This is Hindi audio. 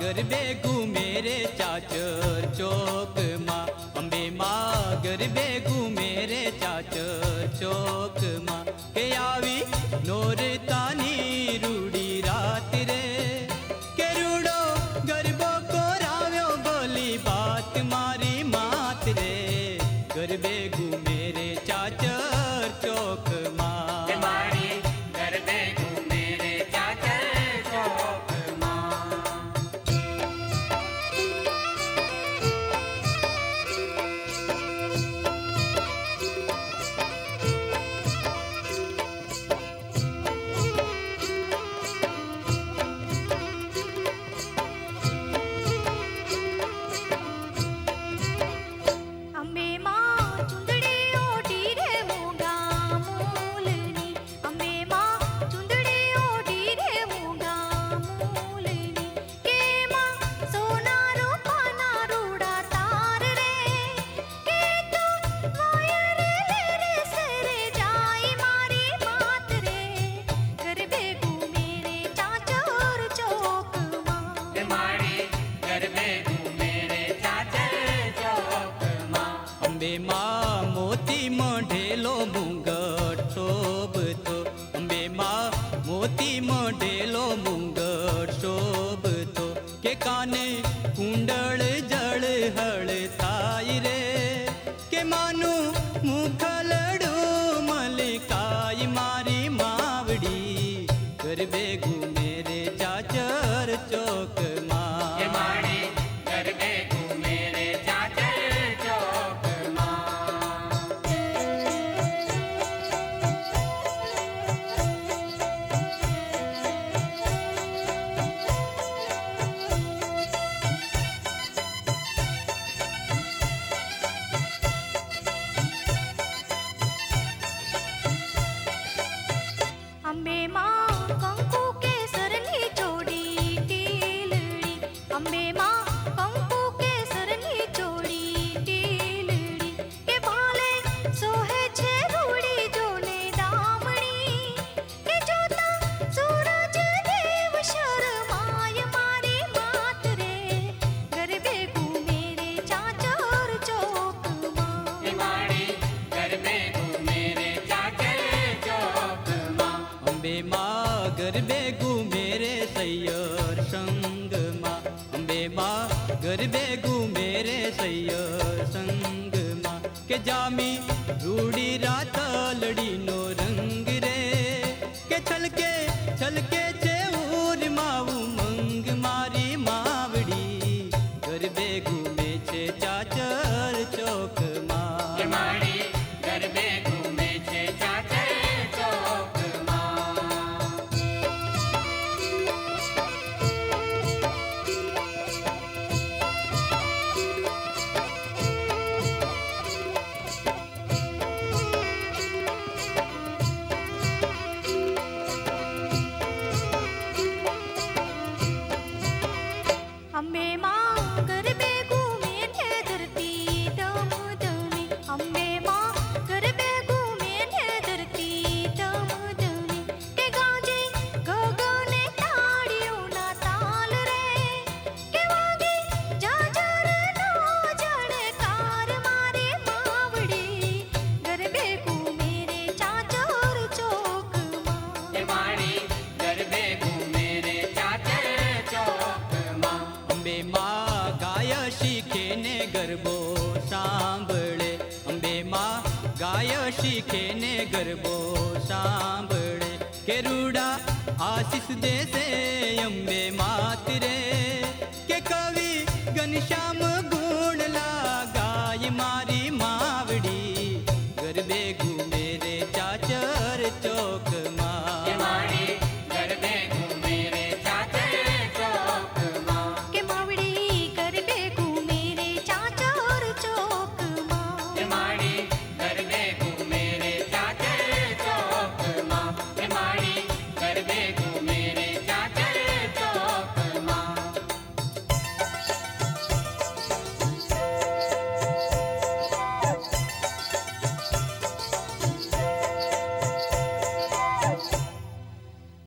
गरबे घूमे रे चाचर चौक माँ। अम्बे माँ गरबे घूमे रे चाचर चौक माँ। के आवी नोर तानी रूड़ी रात रे, के रूड़ो गरबो को राव्यो बोली बात मारी मात रे। गरबे घूमे रे चाचर चौक माँ। गरबे घूमे रे चाचर चौक माँ। अम्बे माँ चुंदड़ी ओढ़ी रे मूंगा मूलनी। अम्बे माँ चुंदड़ी ओढ़ी रे मूंगा मूलनी। के माँ सोना रूपाना रूड़ा तार रे, के तू वायर ले रे सरे जाई मारी मात रे। गरबे घूमे रे चाचर चौक माँ। गरबे घूमे रे चाचर चौक माँ। अम्बे माँ मोती मढेलो मुंगट शोभतो। अम्बे माँ मोती मढेलो मुंगट शोभतो। के काने कुंडळ जळ हळ थाय रे, के मानु मुखलडू मलिकाई मारी मावड़ी। गरबे घूमे रे चाचर चौक माँ। गरबे घूमे रे चाचर चौक माँ। अम्बे माँ कंकु के सरनी चोड़ी टीलड़ी। अम्बे माँ कंकु के सरनी चोड़ी टीलड़ी। के भाले सोहे छे रूड़ी जोने दामड़ी, के जोता सूरज देव शर्माय मारी मात रे। गरबे घूमे रे चाचर चौक माँ। गरबे घूमे रे चाचर चौक माँ। अम्बे माँ गरबे घूमे रे सैयर संग माँ। अम्बे माँ गरबे घूमे रे सैयर संग माँ। के जामी रूड़ी रात लड़ी नो रंग रे, के छलके छलके छे उर माऊ मंग मारी मावड़ी। गरबे घूमे छे चाचर चौक माँ। गरबे घूमे छे चाचर चौक माँ। अम्बे माँ गरबे घूमे ने धरती दम दमी। अम्बे माँ गरबे घूमे ने धरती दम दमी। के गाजे गगने ताड़ियों ना ताल रे, के वागे जाजर नो जड़कार मारे मावड़ी। गरबे घूमे रे चाचर चौक माँ। गरबे घूमे रे चाचर चौक माँ। अम्बे माँ गाय शीखे ने गरबो सांभळे। अम्बे माँ गाय शीखे ने गरबो सांभळे। के रूड़ा आशीष दे से अम्बे